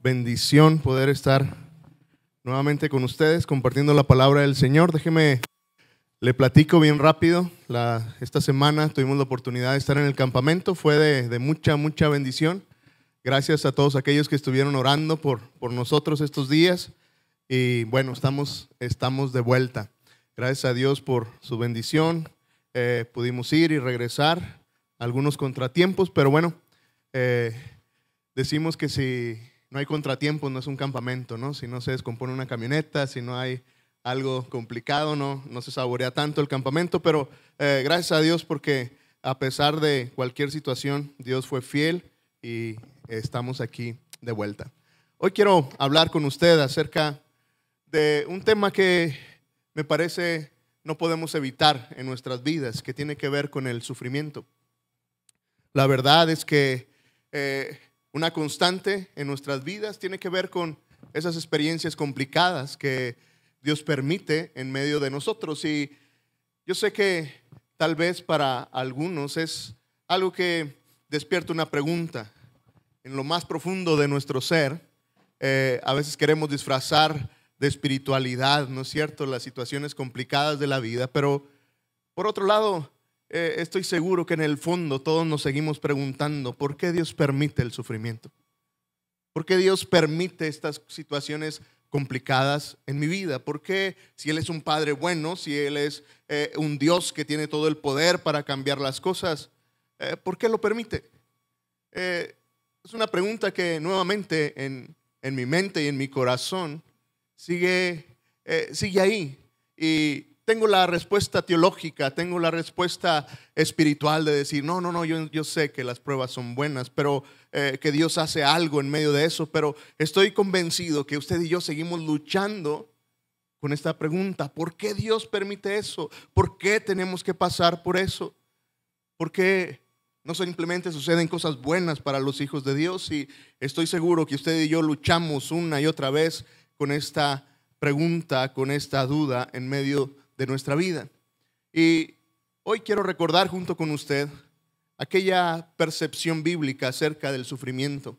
bendición poder estar nuevamente con ustedes compartiendo la palabra del Señor. Le platico bien rápido. Esta semana tuvimos la oportunidad de estar en el campamento. Fue de mucha bendición. Gracias a todos aquellos que estuvieron orando por nosotros estos días. Y bueno, estamos de vuelta. Gracias a Dios por su bendición. Pudimos ir y regresar. Algunos contratiempos, pero bueno, decimos que si no hay contratiempos no es un campamento, ¿no? Si no se descompone una camioneta, si no hay algo complicado, no se saborea tanto el campamento, pero gracias a Dios porque a pesar de cualquier situación, Dios fue fiel y estamos aquí de vuelta. Hoy quiero hablar con usted acerca de un tema que me parece no podemos evitar en nuestras vidas, que tiene que ver con el sufrimiento. La verdad es que una constante en nuestras vidas tiene que ver con esas experiencias complicadas que Dios permite en medio de nosotros. Y yo sé que tal vez para algunos es algo que despierta una pregunta. En lo más profundo de nuestro ser, a veces queremos disfrazar de espiritualidad, ¿no es cierto?, las situaciones complicadas de la vida, pero por otro lado, estoy seguro que en el fondo todos nos seguimos preguntando ¿por qué Dios permite el sufrimiento? ¿Por qué Dios permite estas situaciones complicadas en mi vida? ¿Por qué, si Él es un Padre bueno, si Él es un Dios que tiene todo el poder para cambiar las cosas, ¿por qué lo permite? Es una pregunta que nuevamente en mi mente y en mi corazón sigue ahí. Y tengo la respuesta teológica, tengo la respuesta espiritual de decir, no, yo sé que las pruebas son buenas, pero que Dios hace algo en medio de eso, pero estoy convencido que usted y yo seguimos luchando con esta pregunta, ¿por qué Dios permite eso? ¿Por qué tenemos que pasar por eso? ¿Por qué no simplemente suceden cosas buenas para los hijos de Dios? Y estoy seguro que usted y yo luchamos una y otra vez con esta pregunta, con esta duda en medio de nuestra vida. Y hoy quiero recordar junto con usted aquella percepción bíblica acerca del sufrimiento,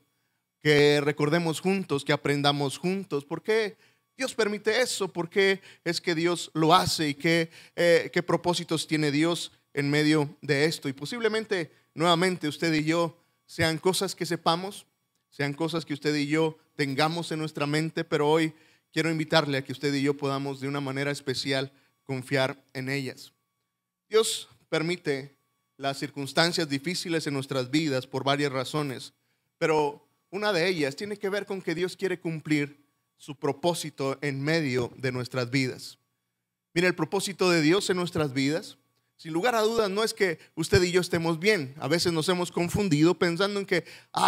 que recordemos juntos, que aprendamos juntos. ¿Por qué Dios permite eso? ¿Por qué es que Dios lo hace? ¿Y qué propósitos tiene Dios en medio de esto? Y posiblemente nuevamente usted y yo sean cosas que sepamos, sean cosas que usted y yo tengamos en nuestra mente, pero hoy quiero invitarle a que usted y yo podamos de una manera especial confiar en ellas. Dios permite las circunstancias difíciles en nuestras vidas por varias razones, pero una de ellas tiene que ver con que Dios quiere cumplir su propósito en medio de nuestras vidas. Mire, el propósito de Dios en nuestras vidas, sin lugar a dudas, no es que usted y yo estemos bien. A veces nos hemos confundido pensando en que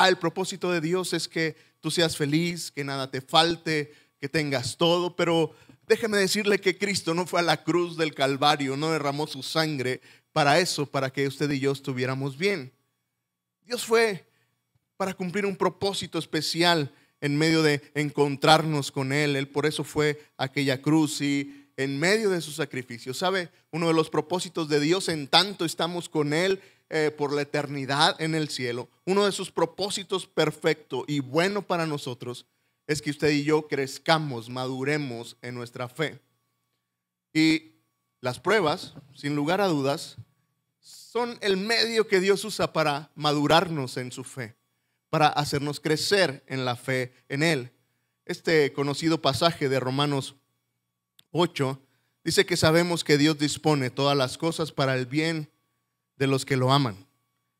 el propósito de Dios es que tú seas feliz, que nada te falte, que tengas todo, pero déjeme decirle que Cristo no fue a la cruz del Calvario, no derramó su sangre para eso, para que usted y yo estuviéramos bien. Dios fue para cumplir un propósito especial en medio de encontrarnos con Él. Él por eso fue a aquella cruz y en medio de su sacrificio. ¿Sabe? Uno de los propósitos de Dios en tanto estamos con Él por la eternidad en el cielo. Uno de sus propósitos perfecto y bueno para nosotros es que usted y yo crezcamos, maduremos en nuestra fe. Y las pruebas, sin lugar a dudas, son el medio que Dios usa para madurarnos en su fe, para hacernos crecer en la fe en Él. Este conocido pasaje de Romanos 8 dice que sabemos que Dios dispone todas las cosas para el bien de los que lo aman,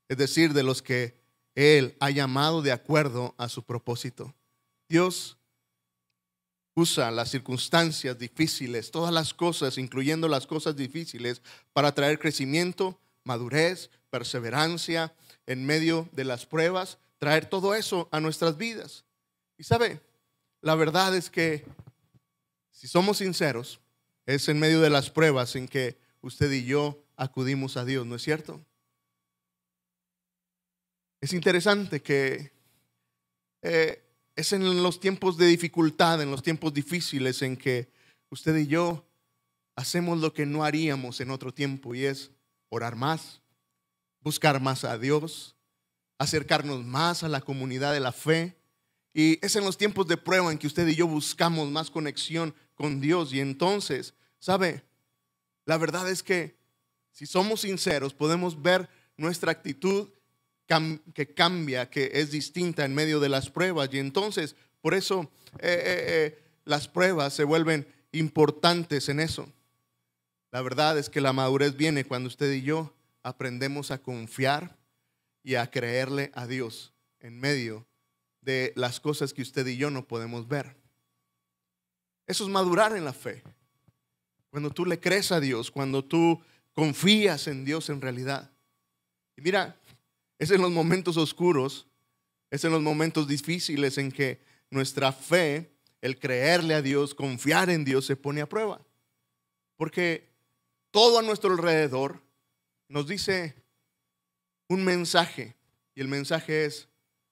es decir, de los que Él ha llamado de acuerdo a su propósito. Dios usa las circunstancias difíciles, todas las cosas, incluyendo las cosas difíciles, para traer crecimiento, madurez, perseverancia en medio de las pruebas, traer todo eso a nuestras vidas. Y sabe, la verdad es que si somos sinceros, es en medio de las pruebas en que usted y yo acudimos a Dios, ¿no es cierto? Es interesante que es en los tiempos de dificultad, en los tiempos difíciles en que usted y yo hacemos lo que no haríamos en otro tiempo, y es orar más, buscar más a Dios, acercarnos más a la comunidad de la fe. Y es en los tiempos de prueba en que usted y yo buscamos más conexión con Dios. Y entonces, ¿sabe? La verdad es que si somos sinceros, podemos ver nuestra actitud que cambia, que es distinta en medio de las pruebas. Y entonces, por eso las pruebas se vuelven importantes en eso. La verdad es que la madurez viene cuando usted y yo aprendemos a confiar y a creerle a Dios en medio de las cosas que usted y yo no podemos ver. Eso es madurar en la fe. Cuando tú le crees a Dios, cuando tú confías en Dios en realidad. Y mira, es en los momentos oscuros, es en los momentos difíciles en que nuestra fe, el creerle a Dios, confiar en Dios, se pone a prueba. Porque todo a nuestro alrededor nos dice un mensaje, y el mensaje es: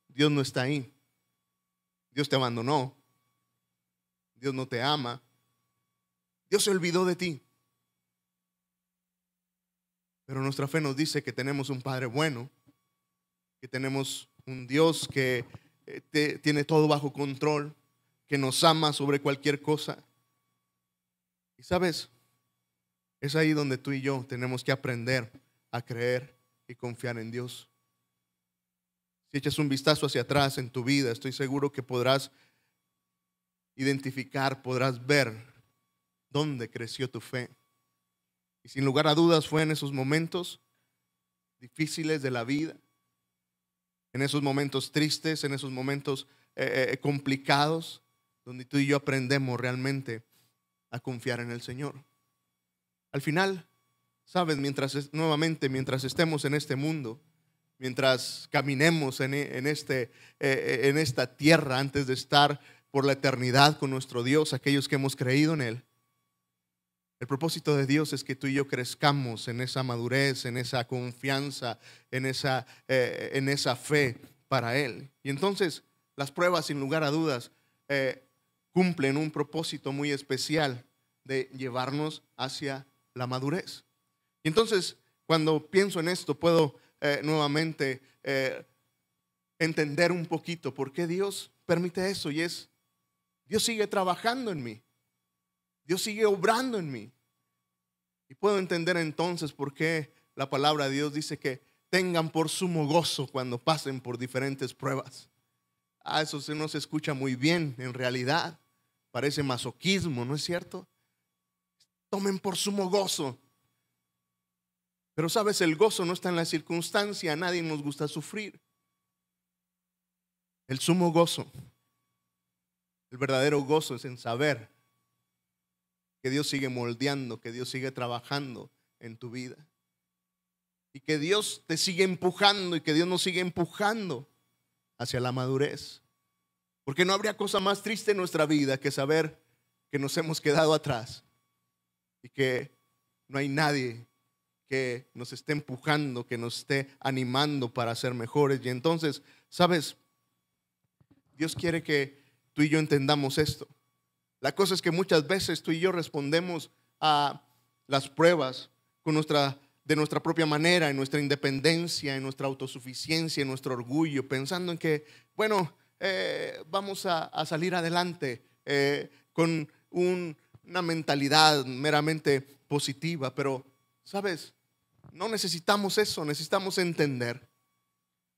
Dios no está ahí, Dios te abandonó, Dios no te ama, Dios se olvidó de ti. Pero nuestra fe nos dice que tenemos un Padre bueno, que tenemos un Dios que tiene todo bajo control, que nos ama sobre cualquier cosa. Y sabes, es ahí donde tú y yo tenemos que aprender a creer y confiar en Dios. Si echas un vistazo hacia atrás en tu vida, estoy seguro que podrás identificar, podrás ver dónde creció tu fe. Y sin lugar a dudas fue en esos momentos difíciles de la vida, en esos momentos tristes, en esos momentos complicados, donde tú y yo aprendemos realmente a confiar en el Señor. Al final, sabes, mientras estemos en este mundo, mientras caminemos en esta tierra antes de estar por la eternidad con nuestro Dios, aquellos que hemos creído en Él, el propósito de Dios es que tú y yo crezcamos en esa madurez, en esa confianza, en esa fe para Él. Y entonces las pruebas, sin lugar a dudas, cumplen un propósito muy especial de llevarnos hacia la madurez. Y entonces, cuando pienso en esto, puedo nuevamente entender un poquito por qué Dios permite eso. Y es: Dios sigue trabajando en mí, Dios sigue obrando en mí. Y puedo entender entonces por qué la palabra de Dios dice que tengan por sumo gozo cuando pasen por diferentes pruebas. Eso no se escucha muy bien en realidad. Parece masoquismo, ¿no es cierto? Tomen por sumo gozo. Pero sabes, el gozo no está en la circunstancia. A nadie nos gusta sufrir. El sumo gozo, el verdadero gozo, es en saber que Dios sigue moldeando, que Dios sigue trabajando en tu vida, y que Dios te sigue empujando, y que Dios nos sigue empujando hacia la madurez. Porque no habría cosa más triste en nuestra vida que saber que nos hemos quedado atrás y que no hay nadie que nos esté empujando, que nos esté animando para ser mejores. Y entonces, ¿sabes? Dios quiere que tú y yo entendamos esto. La cosa es que muchas veces tú y yo respondemos a las pruebas de nuestra propia manera, en nuestra independencia, en nuestra autosuficiencia, en nuestro orgullo, pensando en que, bueno, vamos a salir adelante con una mentalidad meramente positiva. Pero, ¿sabes? No necesitamos eso. Necesitamos entender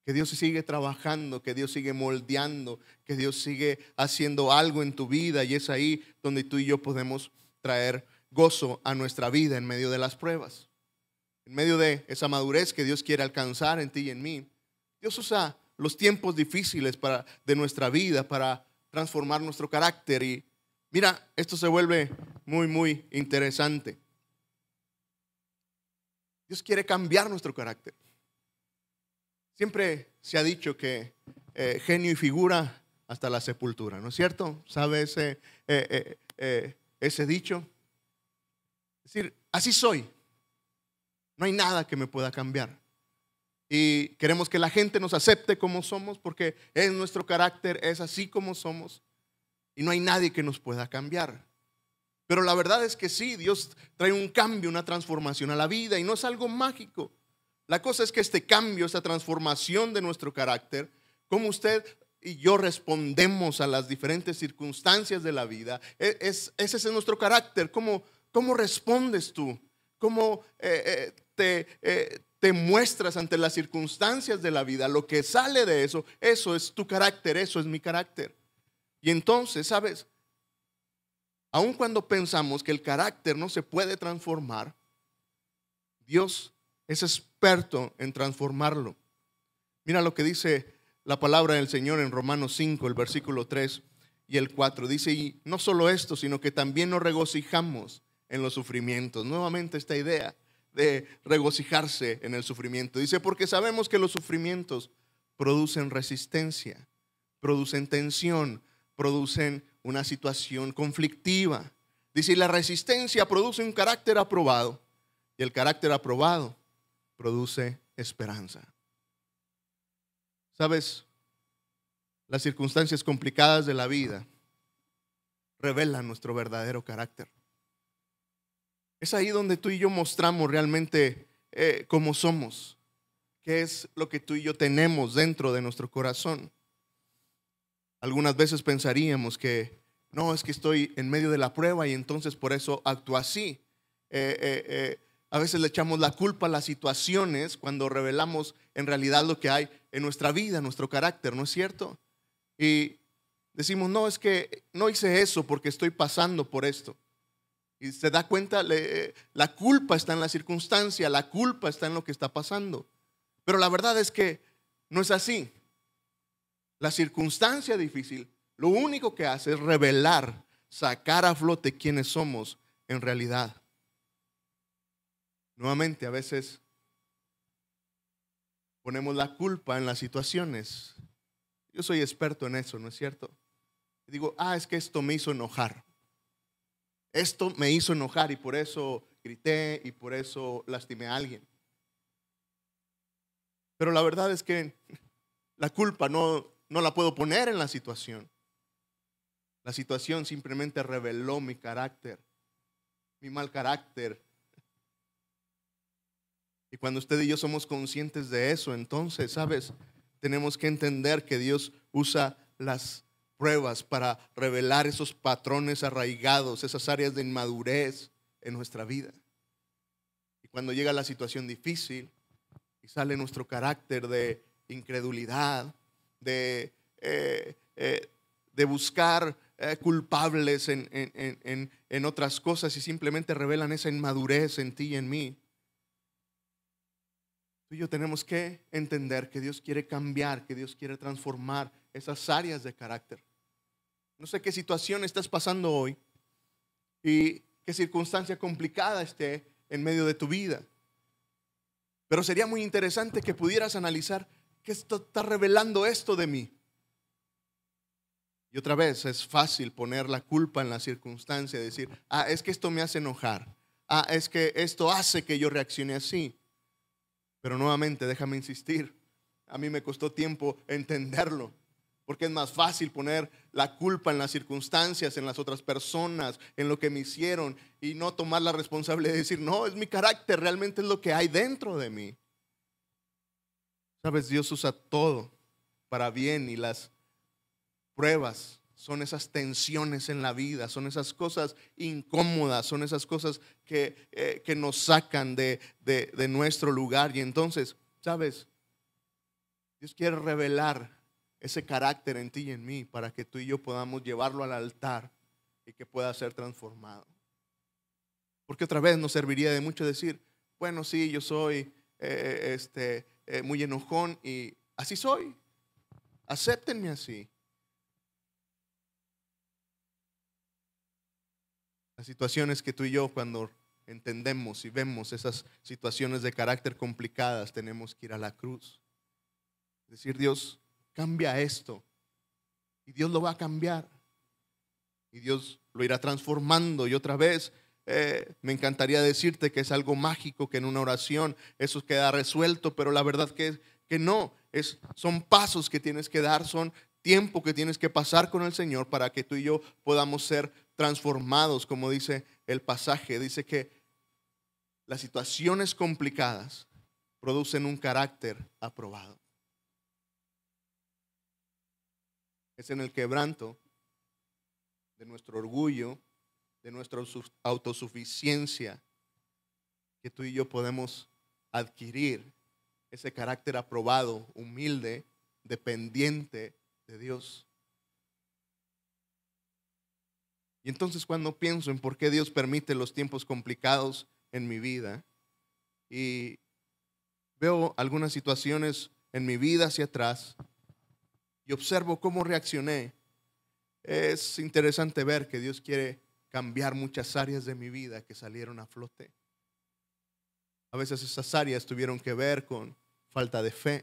que Dios sigue trabajando, que Dios sigue moldeando, que Dios sigue haciendo algo en tu vida, y es ahí donde tú y yo podemos traer gozo a nuestra vida en medio de las pruebas, en medio de esa madurez que Dios quiere alcanzar en ti y en mí. Dios usa los tiempos difíciles de nuestra vida para transformar nuestro carácter. Y mira, esto se vuelve muy, muy interesante. Dios quiere cambiar nuestro carácter. Siempre se ha dicho que genio y figura hasta la sepultura, ¿no es cierto? ¿Sabe ese dicho? Es decir, así soy. No hay nada que me pueda cambiar. Y queremos que la gente nos acepte como somos, porque es nuestro carácter, es así como somos. Y no hay nadie que nos pueda cambiar. Pero la verdad es que sí, Dios trae un cambio, una transformación a la vida, y no es algo mágico. La cosa es que este cambio, esta transformación de nuestro carácter, como usted y yo respondemos a las diferentes circunstancias de la vida. Ese es nuestro carácter. ¿Cómo respondes tú? ¿Cómo te muestras ante las circunstancias de la vida? Lo que sale de eso es tu carácter, eso es mi carácter. Y entonces, ¿sabes? Aun cuando pensamos que el carácter no se puede transformar, Dios es experto en transformarlo. Mira lo que dice la palabra del Señor en Romanos 5, el versículo 3 y el 4. Dice, y no solo esto, sino que también nos regocijamos en los sufrimientos. Nuevamente esta idea de regocijarse en el sufrimiento. Dice, porque sabemos que los sufrimientos producen resistencia, producen tensión, producen una situación conflictiva. Dice, y la resistencia produce un carácter aprobado, y el carácter aprobado produce esperanza. ¿Sabes? Las circunstancias complicadas de la vida revelan nuestro verdadero carácter. Es ahí donde tú y yo mostramos realmente cómo somos, qué es lo que tú y yo tenemos dentro de nuestro corazón. Algunas veces pensaríamos que no, es que estoy en medio de la prueba y entonces por eso actúo así. A veces le echamos la culpa a las situaciones cuando revelamos en realidad lo que hay en nuestra vida, nuestro carácter, ¿no es cierto? Y decimos, no, es que no hice eso porque estoy pasando por esto. Y se da cuenta, la culpa está en la circunstancia, la culpa está en lo que está pasando. Pero la verdad es que no es así. La circunstancia difícil lo único que hace es revelar, sacar a flote quiénes somos en realidad. Nuevamente, a veces ponemos la culpa en las situaciones. Yo soy experto en eso, ¿no es cierto? Digo, es que esto me hizo enojar. Esto me hizo enojar y por eso grité y por eso lastimé a alguien. Pero la verdad es que la culpa no la puedo poner en la situación. La situación simplemente reveló mi carácter, mi mal carácter. Y cuando usted y yo somos conscientes de eso, entonces, ¿sabes? Tenemos que entender que Dios usa las pruebas para revelar esos patrones arraigados, esas áreas de inmadurez en nuestra vida. Y cuando llega la situación difícil y sale nuestro carácter de incredulidad, de buscar culpables en otras cosas y simplemente revelan esa inmadurez en ti y en mí, tú y yo tenemos que entender que Dios quiere cambiar, que Dios quiere transformar esas áreas de carácter. No sé qué situación estás pasando hoy y qué circunstancia complicada esté en medio de tu vida. Pero sería muy interesante que pudieras analizar qué está revelando esto de mí. Y otra vez es fácil poner la culpa en la circunstancia, decir, es que esto me hace enojar. Es que esto hace que yo reaccione así. Pero nuevamente, déjame insistir, a mí me costó tiempo entenderlo, porque es más fácil poner la culpa en las circunstancias, en las otras personas, en lo que me hicieron y no tomar la responsabilidad de decir, no, es mi carácter, realmente es lo que hay dentro de mí. Sabes, Dios usa todo para bien y las pruebas son esas tensiones en la vida, son esas cosas incómodas, son esas cosas que nos sacan de nuestro lugar. Y entonces, ¿sabes? Dios quiere revelar ese carácter en ti y en mí para que tú y yo podamos llevarlo al altar y que pueda ser transformado. Porque otra vez nos serviría de mucho decir, bueno, sí, yo soy muy enojón y así soy. Acéptenme así. Las situaciones que tú y yo cuando entendemos y vemos esas situaciones de carácter complicadas tenemos que ir a la cruz. Decir, Dios, cambia esto. Y Dios lo va a cambiar. Y Dios lo irá transformando. Y otra vez, me encantaría decirte que es algo mágico, que en una oración eso queda resuelto, pero la verdad que no. Son pasos que tienes que dar, son tiempo que tienes que pasar con el Señor para que tú y yo podamos ser transformados, como dice el pasaje. Dice que las situaciones complicadas producen un carácter aprobado. Es en el quebranto de nuestro orgullo, de nuestra autosuficiencia, que tú y yo podemos adquirir ese carácter aprobado, humilde, dependiente de Dios. Y entonces cuando pienso en por qué Dios permite los tiempos complicados en mi vida y veo algunas situaciones en mi vida hacia atrás y observo cómo reaccioné, es interesante ver que Dios quiere cambiar muchas áreas de mi vida que salieron a flote. A veces esas áreas tuvieron que ver con falta de fe.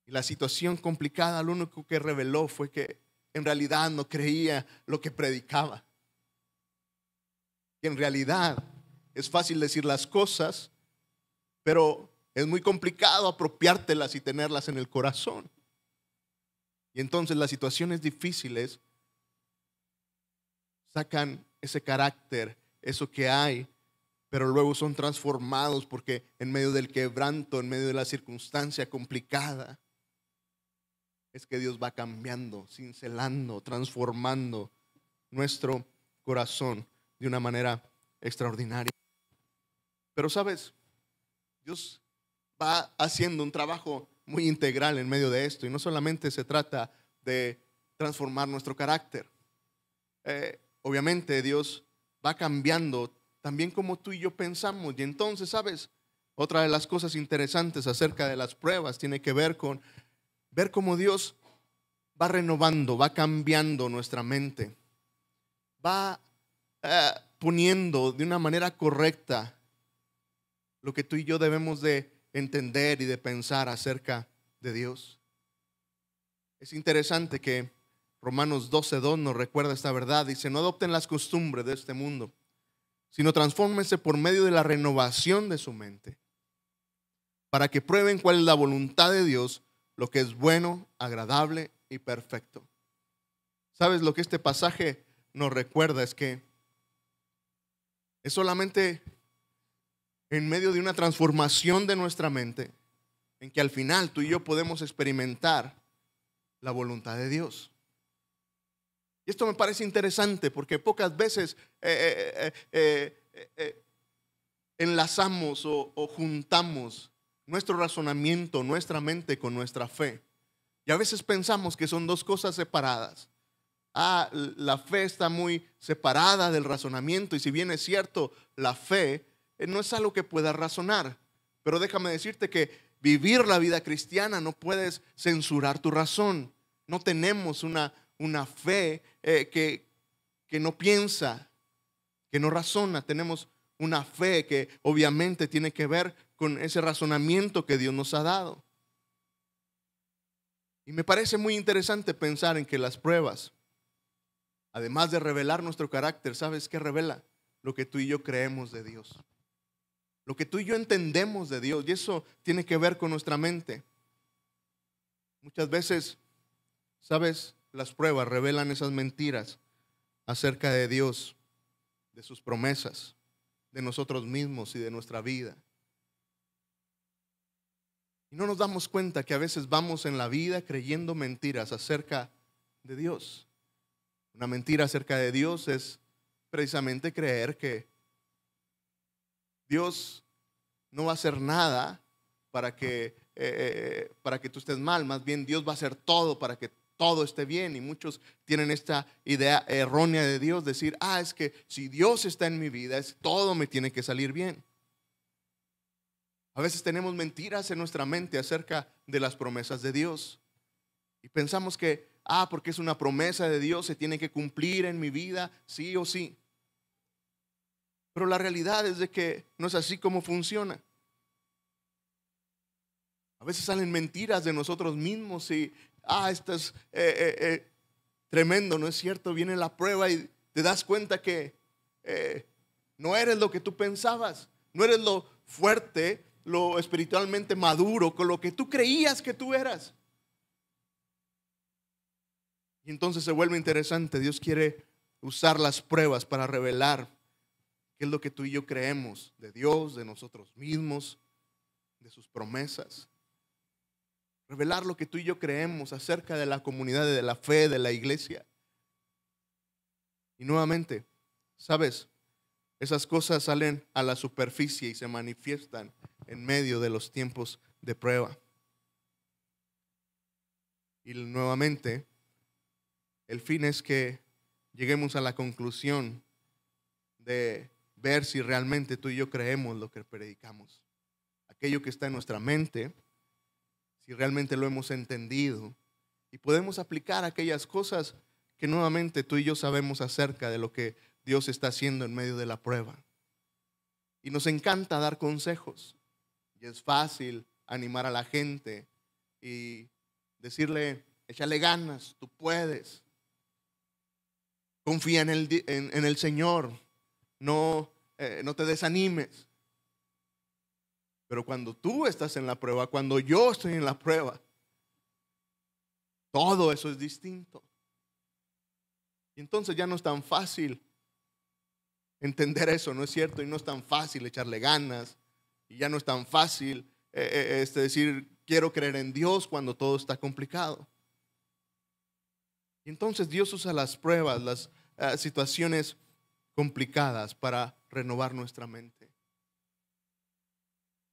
Y la situación complicada, lo único que reveló fue que en realidad no creía lo que predicaba. Y en realidad es fácil decir las cosas, pero es muy complicado apropiártelas y tenerlas en el corazón. Y entonces las situaciones difíciles sacan ese carácter, eso que hay, pero luego son transformados porque en medio del quebranto, en medio de la circunstancia complicada, es que Dios va cambiando, cincelando, transformando nuestro corazón de una manera extraordinaria. Pero sabes, Dios va haciendo un trabajo muy integral en medio de esto, y no solamente se trata de transformar nuestro carácter. Obviamente Dios va cambiando también como tú y yo pensamos. Y entonces, ¿sabes? Otra de las cosas interesantes acerca de las pruebas tiene que ver con ver cómo Dios va renovando, va cambiando nuestra mente, va poniendo de una manera correcta lo que tú y yo debemos de entender y de pensar acerca de Dios. Es interesante que Romanos 12:2 nos recuerda esta verdad. Dice: no adopten las costumbres de este mundo, sino transfórmense por medio de la renovación de su mente, para que prueben cuál es la voluntad de Dios, lo que es bueno, agradable y perfecto. ¿Sabes lo que este pasaje nos recuerda? Es que es solamente en medio de una transformación de nuestra mente en que al final tú y yo podemos experimentar la voluntad de Dios. Y esto me parece interesante porque pocas veces enlazamos o juntamos nuestro razonamiento, nuestra mente con nuestra fe. Y a veces pensamos que son dos cosas separadas. La fe está muy separada del razonamiento, y si bien es cierto, la fe no es algo que puedas razonar, pero déjame decirte que vivir la vida cristiana no puedes censurar tu razón. No tenemos una fe que no piensa, que no razona. Tenemos una fe que obviamente tiene que ver con ese razonamiento que Dios nos ha dado. Y me parece muy interesante pensar en que las pruebas, además de revelar nuestro carácter, ¿sabes qué revela? Lo que tú y yo creemos de Dios, lo que tú y yo entendemos de Dios, y eso tiene que ver con nuestra mente. Muchas veces, ¿sabes? Las pruebas revelan esas mentiras acerca de Dios, de sus promesas, de nosotros mismos y de nuestra vida. Y no nos damos cuenta que a veces vamos en la vida creyendo mentiras acerca de Dios. Una mentira acerca de Dios es precisamente creer que Dios no va a hacer nada para que tú estés mal. Más bien Dios va a hacer todo para que todo esté bien. Y muchos tienen esta idea errónea de Dios, decir: es que si Dios está en mi vida, todo me tiene que salir bien. A veces tenemos mentiras en nuestra mente acerca de las promesas de Dios y pensamos que porque es una promesa de Dios, se tiene que cumplir en mi vida sí o sí. Pero la realidad es de que no es así como funciona. A veces salen mentiras de nosotros mismos y esto es tremendo, ¿no es cierto? Viene la prueba y te das cuenta que no eres lo que tú pensabas, no eres lo fuerte, lo espiritualmente maduro con lo que tú creías que tú eras. Y entonces se vuelve interesante. Dios quiere usar las pruebas para revelar qué es lo que tú y yo creemos de Dios, de nosotros mismos, de sus promesas. revelar lo que tú y yo creemos acerca de la comunidad, de la fe, de la iglesia. Y nuevamente, ¿sabes? Esas cosas salen a la superficie y se manifiestan en medio de los tiempos de prueba. Y nuevamente, el fin es que lleguemos a la conclusión de ver si realmente tú y yo creemos lo que predicamos. Aquello que está en nuestra mente, si realmente lo hemos entendido y podemos aplicar aquellas cosas que nuevamente tú y yo sabemos acerca de lo que Dios está haciendo en medio de la prueba. Y nos encanta dar consejos. Y es fácil animar a la gente y decirle, échale ganas, tú puedes. Confía en el Señor, no te desanimes. Pero cuando tú estás en la prueba, cuando yo estoy en la prueba, todo eso es distinto. Y entonces ya no es tan fácil entender eso, ¿no es cierto? Y no es tan fácil echarle ganas. Y ya no es tan fácil decir, quiero creer en Dios cuando todo está complicado. Y entonces Dios usa las pruebas, las situaciones complicadas para renovar nuestra mente.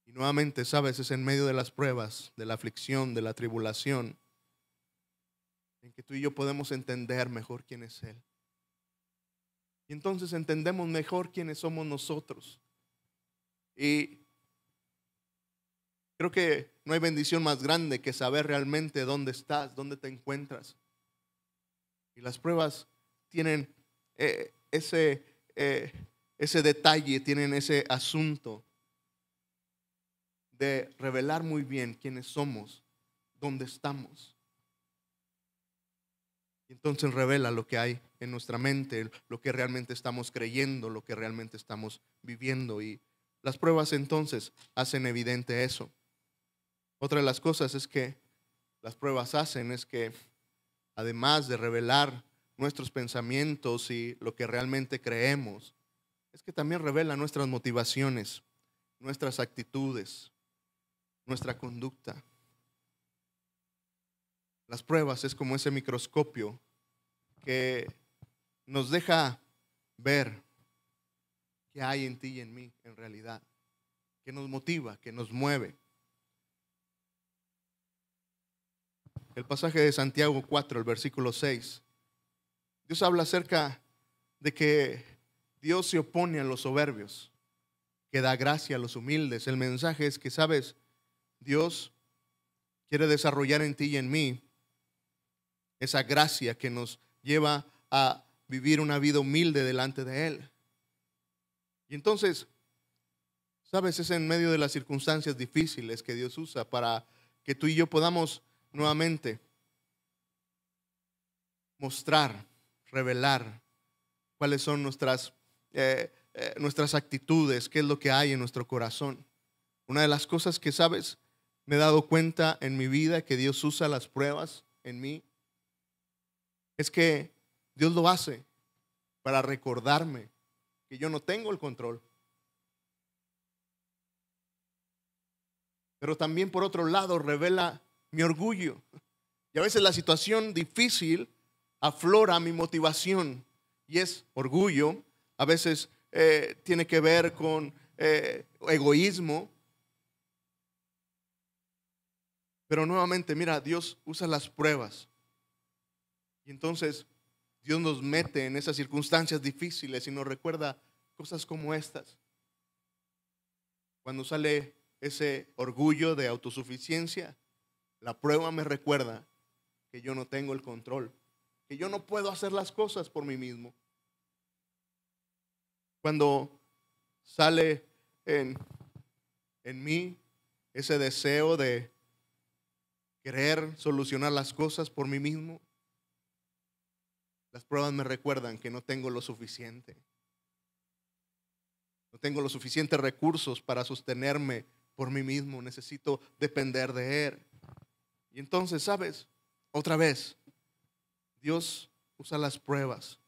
Y nuevamente, sabes, es en medio de las pruebas, de la aflicción, de la tribulación, en que tú y yo podemos entender mejor quién es Él. Y entonces entendemos mejor quiénes somos nosotros. Y creo que no hay bendición más grande que saber realmente dónde estás, dónde te encuentras. Y las pruebas tienen ese detalle, tienen ese asunto de revelar muy bien quiénes somos, dónde estamos. Y entonces revela lo que hay en nuestra mente, lo que realmente estamos creyendo, lo que realmente estamos viviendo. Y las pruebas entonces hacen evidente eso. Otra de las cosas es que las pruebas hacen es que además de revelar nuestros pensamientos y lo que realmente creemos, es que también revela nuestras motivaciones, nuestras actitudes, nuestra conducta. Las pruebas es como ese microscopio que nos deja ver qué hay en ti y en mí en realidad, que nos motiva, que nos mueve. El pasaje de Santiago 4, el versículo 6, Dios habla acerca de que Dios se opone a los soberbios, que da gracia a los humildes. El mensaje es que, sabes, Dios quiere desarrollar en ti y en mí esa gracia que nos lleva a vivir una vida humilde delante de Él. Y entonces, sabes, es en medio de las circunstancias difíciles que Dios usa para que tú y yo podamos nuevamente mostrar, revelar cuáles son nuestras actitudes, qué es lo que hay en nuestro corazón. Una de las cosas que, sabes, me he dado cuenta en mi vida que Dios usa las pruebas en mí, es que Dios lo hace para recordarme que yo no tengo el control. Pero también por otro lado revela mi orgullo. Y a veces la situación difícil aflora mi motivación y es orgullo. A veces tiene que ver con egoísmo. Pero nuevamente, mira, Dios usa las pruebas. Y entonces Dios nos mete en esas circunstancias difíciles y nos recuerda cosas como estas. Cuando sale ese orgullo de autosuficiencia, la prueba me recuerda que yo no tengo el control, que yo no puedo hacer las cosas por mí mismo. Cuando sale en mí ese deseo de querer solucionar las cosas por mí mismo, las pruebas me recuerdan que no tengo lo suficiente. No tengo los suficientes recursos para sostenerme por mí mismo. Necesito depender de Él. Y entonces, ¿sabes? Otra vez, Dios usa las pruebas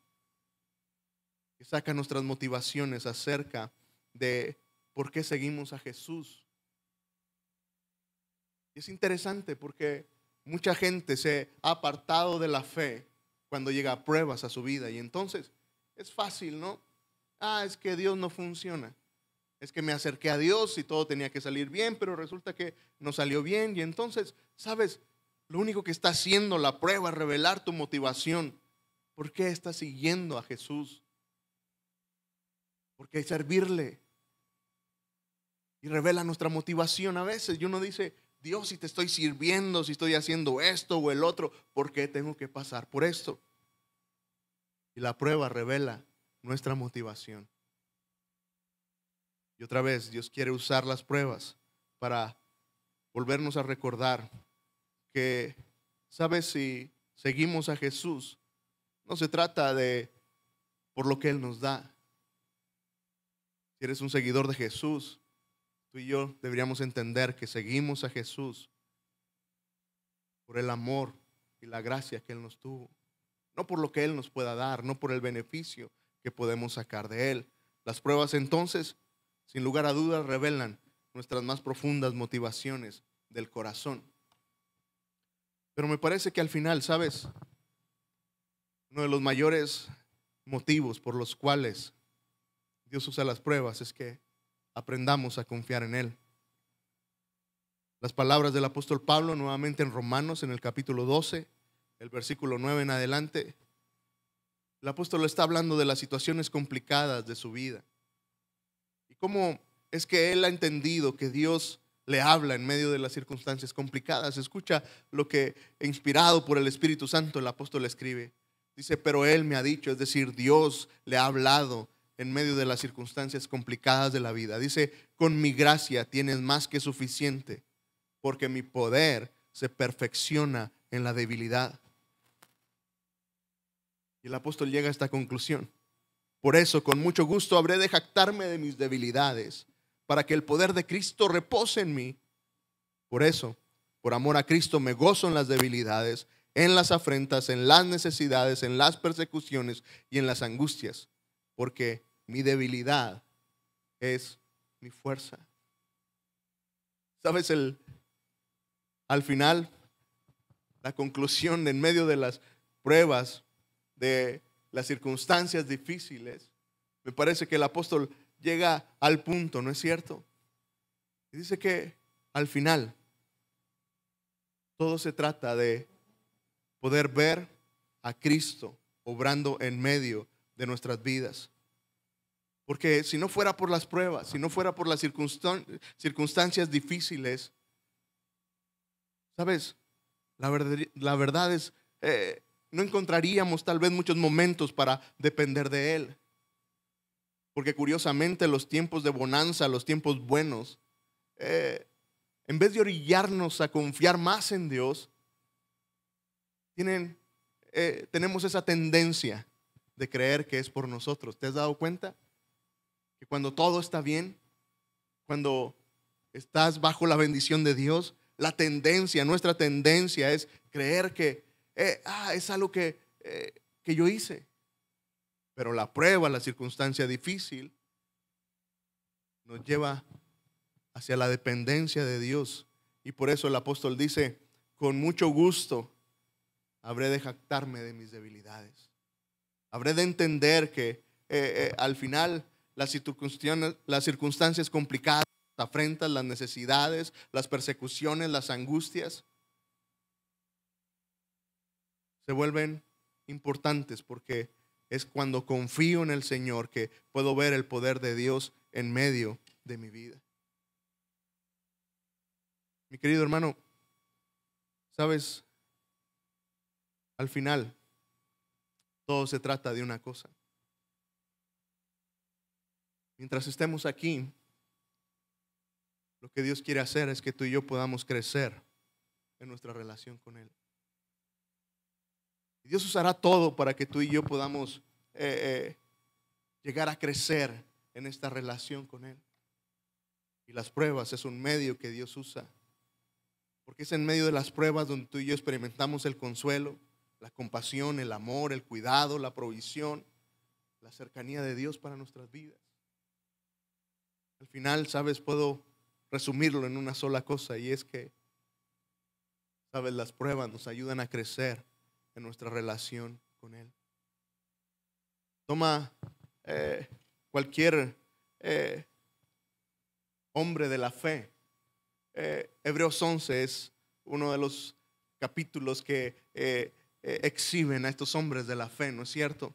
que sacan nuestras motivaciones acerca de por qué seguimos a Jesús. Y es interesante porque mucha gente se ha apartado de la fe cuando llega pruebas a su vida. Y entonces es fácil, ¿no? Es que Dios no funciona. Es que me acerqué a Dios y todo tenía que salir bien, pero resulta que no salió bien. Y entonces, ¿sabes? Lo único que está haciendo la prueba es revelar tu motivación. ¿Por qué estás siguiendo a Jesús? Porque servirle. Y revela nuestra motivación a veces. Y uno dice, Dios, si te estoy sirviendo, si estoy haciendo esto o el otro, ¿por qué tengo que pasar por esto? Y la prueba revela nuestra motivación. Y otra vez, Dios quiere usar las pruebas para volvernos a recordar que, ¿sabes? Si seguimos a Jesús, no se trata de por lo que Él nos da. Si eres un seguidor de Jesús, tú y yo deberíamos entender que seguimos a Jesús por el amor y la gracia que Él nos tuvo. No por lo que Él nos pueda dar, no por el beneficio que podemos sacar de Él. Las pruebas entonces, sin lugar a dudas, revelan nuestras más profundas motivaciones del corazón. Pero me parece que al final, ¿sabes? Uno de los mayores motivos por los cuales Dios usa las pruebas es que aprendamos a confiar en Él. Las palabras del apóstol Pablo nuevamente en Romanos, en el capítulo 12, el versículo 9 en adelante. El apóstol está hablando de las situaciones complicadas de su vida y cómo es que él ha entendido que Dios le habla en medio de las circunstancias complicadas. Escucha lo que, inspirado por el Espíritu Santo, el apóstol escribe. Dice, pero Él me ha dicho, es decir, Dios le ha hablado en medio de las circunstancias complicadas de la vida. Dice, con mi gracia tienes más que suficiente, porque mi poder se perfecciona en la debilidad. Y el apóstol llega a esta conclusión. Por eso, con mucho gusto habré de jactarme de mis debilidades, para que el poder de Cristo repose en mí. Por eso, por amor a Cristo, me gozo en las debilidades, en las afrentas, en las necesidades, en las persecuciones y en las angustias, porque mi debilidad es mi fuerza. ¿Sabes? Al final, la conclusión en medio de las pruebas, de las circunstancias difíciles, me parece que el apóstol llega al punto, ¿no es cierto? Y dice que al final todo se trata de poder ver a Cristo obrando en medio de nuestras vidas. Porque si no fuera por las pruebas, si no fuera por las circunstancias difíciles, ¿sabes? La verdad es, no encontraríamos tal vez muchos momentos para depender de Él. Porque curiosamente los tiempos de bonanza, los tiempos buenos, en vez de orillarnos a confiar más en Dios, tenemos esa tendencia de creer que es por nosotros. ¿Te has dado cuenta? Que cuando todo está bien, cuando estás bajo la bendición de Dios, nuestra tendencia es creer que es algo que yo hice. Pero la prueba, la circunstancia difícil, nos lleva hacia la dependencia de Dios. Y por eso el apóstol dice, con mucho gusto habré de jactarme de mis debilidades. Habré de entender que al final las circunstancias complicadas, las afrentas, las necesidades, las persecuciones, las angustias, se vuelven importantes porque es cuando confío en el Señor que puedo ver el poder de Dios en medio de mi vida. Mi querido hermano, ¿sabes? Al final, todo se trata de una cosa. Mientras estemos aquí, lo que Dios quiere hacer es que tú y yo podamos crecer en nuestra relación con Él. Y Dios usará todo para que tú y yo podamos llegar a crecer en esta relación con Él. Y las pruebas es un medio que Dios usa. Porque es en medio de las pruebas donde tú y yo experimentamos el consuelo, la compasión, el amor, el cuidado, la provisión, la cercanía de Dios para nuestras vidas. Al final, ¿sabes? Puedo resumirlo en una sola cosa, y es que Sabes, las pruebas nos ayudan a crecer en nuestra relación con Él. Toma cualquier hombre de la fe. Hebreos 11 es uno de los capítulos que exhiben a estos hombres de la fe, ¿no es cierto?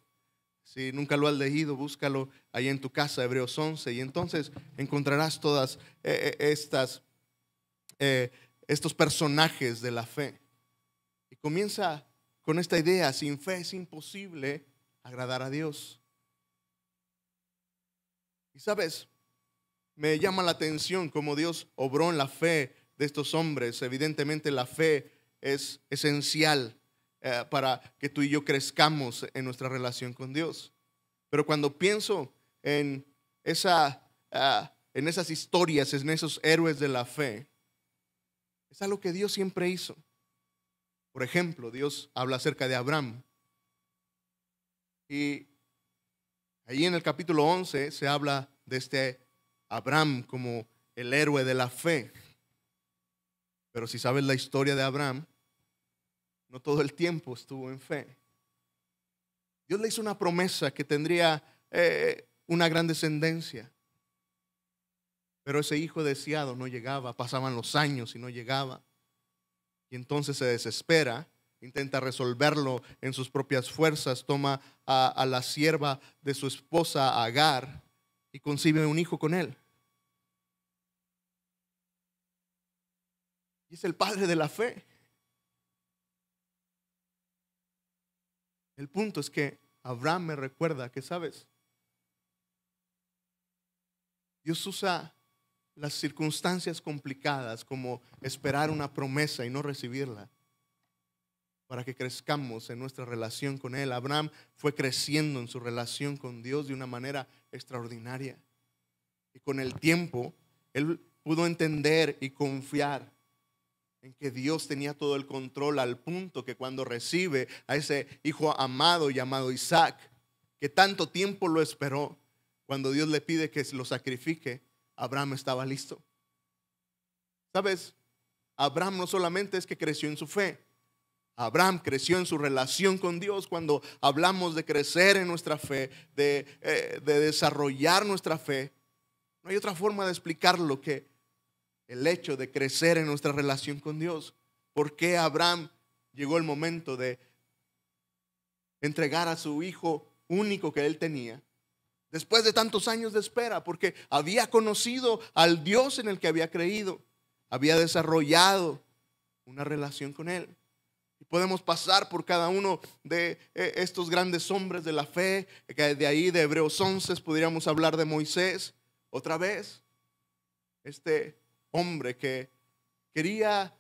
Si nunca lo has leído, búscalo ahí en tu casa, Hebreos 11, y entonces encontrarás todas estos personajes de la fe. Y comienza con esta idea: sin fe es imposible agradar a Dios. Y sabes, me llama la atención cómo Dios obró en la fe de estos hombres. Evidentemente la fe es esencial para que tú y yo crezcamos en nuestra relación con Dios. Pero cuando pienso en esas historias, en esos héroes de la fe, es algo que Dios siempre hizo. Por ejemplo, Dios habla acerca de Abraham. Y ahí en el capítulo 11 se habla de este Abraham como el héroe de la fe. Pero si sabes la historia de Abraham, no todo el tiempo estuvo en fe. Dios le hizo una promesa que tendría una gran descendencia. Pero ese hijo deseado no llegaba, pasaban los años y no llegaba. Y entonces se desespera, intenta resolverlo en sus propias fuerzas, toma a la sierva de su esposa Agar y concibe un hijo con él. Y es el padre de la fe. El punto es que Abraham me recuerda que, ¿sabes? Dios usa las circunstancias complicadas como esperar una promesa y no recibirla para que crezcamos en nuestra relación con Él. Abraham fue creciendo en su relación con Dios de una manera extraordinaria. Y con el tiempo, él pudo entender y confiar en que Dios tenía todo el control, al punto que cuando recibe a ese hijo amado llamado Isaac, que tanto tiempo lo esperó, cuando Dios le pide que lo sacrifique, Abraham estaba listo. ¿Sabes? Abraham no solamente es que creció en su fe, Abraham creció en su relación con Dios. Cuando hablamos de crecer en nuestra fe, de desarrollar nuestra fe, no hay otra forma de explicarlo que el hecho de crecer en nuestra relación con Dios. ¿Por qué Abraham llegó el momento de entregar a su hijo único que él tenía? Después de tantos años de espera, porque había conocido al Dios en el que había creído, había desarrollado una relación con Él. Y podemos pasar por cada uno de estos grandes hombres de la fe. De ahí de Hebreos 11 podríamos hablar de Moisés. Otra vez, este hombre que quería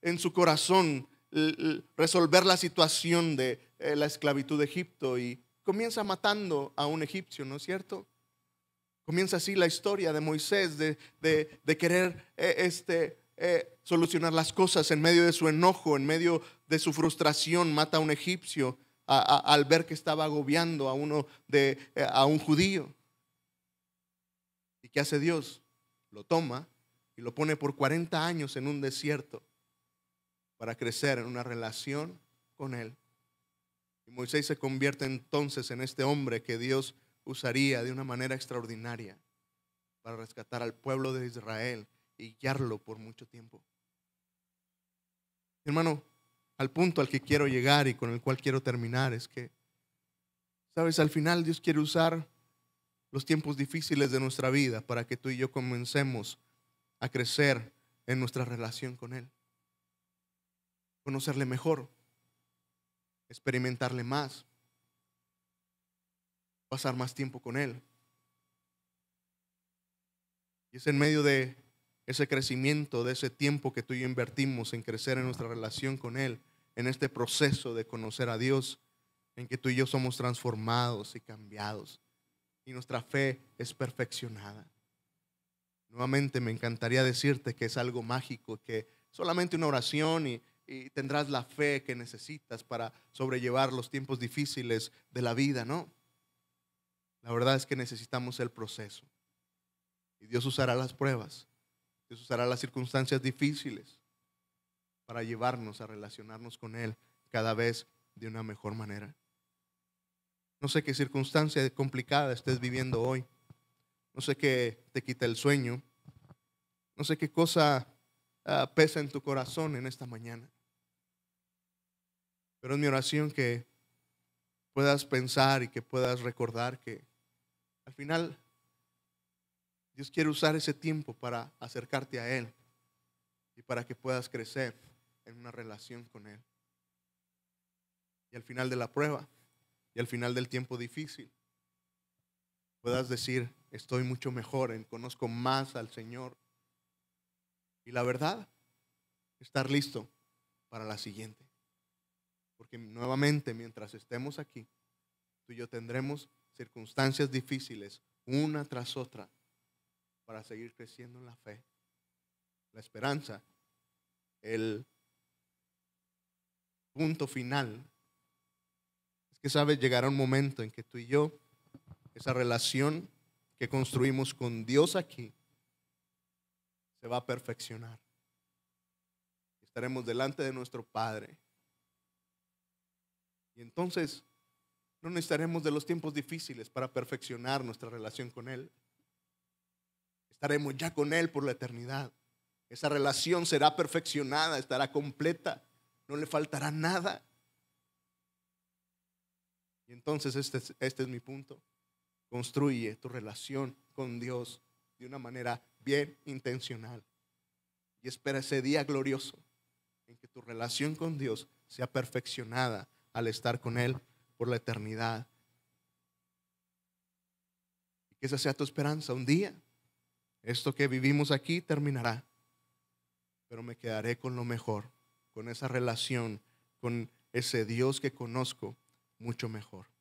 en su corazón resolver la situación de la esclavitud de Egipto y comienza matando a un egipcio, ¿no es cierto? Comienza así la historia de Moisés, de querer solucionar las cosas en medio de su enojo, en medio de su frustración. Mata a un egipcio al ver que estaba agobiando a un judío. ¿Y qué hace Dios? Lo toma y lo pone por 40 años en un desierto para crecer en una relación con Él. Y Moisés se convierte entonces en este hombre que Dios usaría de una manera extraordinaria para rescatar al pueblo de Israel y guiarlo por mucho tiempo. Hermano, al punto al que quiero llegar y con el cual quiero terminar es que, sabes, al final Dios quiere usar los tiempos difíciles de nuestra vida para que tú y yo comencemos a crecer en nuestra relación con Él, conocerle mejor, experimentarle más, pasar más tiempo con Él. Y es en medio de ese crecimiento, de ese tiempo que tú y yo invertimos en crecer en nuestra relación con Él, en este proceso de conocer a Dios, en que tú y yo somos transformados y cambiados y nuestra fe es perfeccionada. Nuevamente me encantaría decirte que es algo mágico, que solamente una oración y tendrás la fe que necesitas para sobrellevar los tiempos difíciles de la vida, ¿no? La verdad es que necesitamos el proceso. Y Dios usará las pruebas, Dios usará las circunstancias difíciles para llevarnos a relacionarnos con Él cada vez de una mejor manera. No sé qué circunstancia complicada estés viviendo hoy. No sé qué te quita el sueño. No sé qué cosa pesa en tu corazón en esta mañana. Pero es mi oración que puedas pensar y que puedas recordar que al final Dios quiere usar ese tiempo para acercarte a Él y para que puedas crecer en una relación con Él. Y al final de la prueba y al final del tiempo difícil puedas decir, estoy mucho mejor, conozco más al Señor. Y la verdad, estar listo para la siguiente. Porque nuevamente, mientras estemos aquí, tú y yo tendremos circunstancias difíciles una tras otra para seguir creciendo en la fe, la esperanza. El punto final es que, sabes, llegará un momento en que tú y yo, esa relación que construimos con Dios aquí, se va a perfeccionar. Estaremos delante de nuestro Padre. Y entonces no necesitaremos de los tiempos difíciles para perfeccionar nuestra relación con Él. Estaremos ya con Él por la eternidad. Esa relación será perfeccionada, estará completa, no le faltará nada. Y entonces este es mi punto. Construye tu relación con Dios de una manera bien intencional. Y espera ese día glorioso en que tu relación con Dios sea perfeccionada al estar con Él por la eternidad. Y que esa sea tu esperanza. Un día, esto que vivimos aquí terminará, pero me quedaré con lo mejor, con esa relación, con ese Dios que conozco mucho mejor.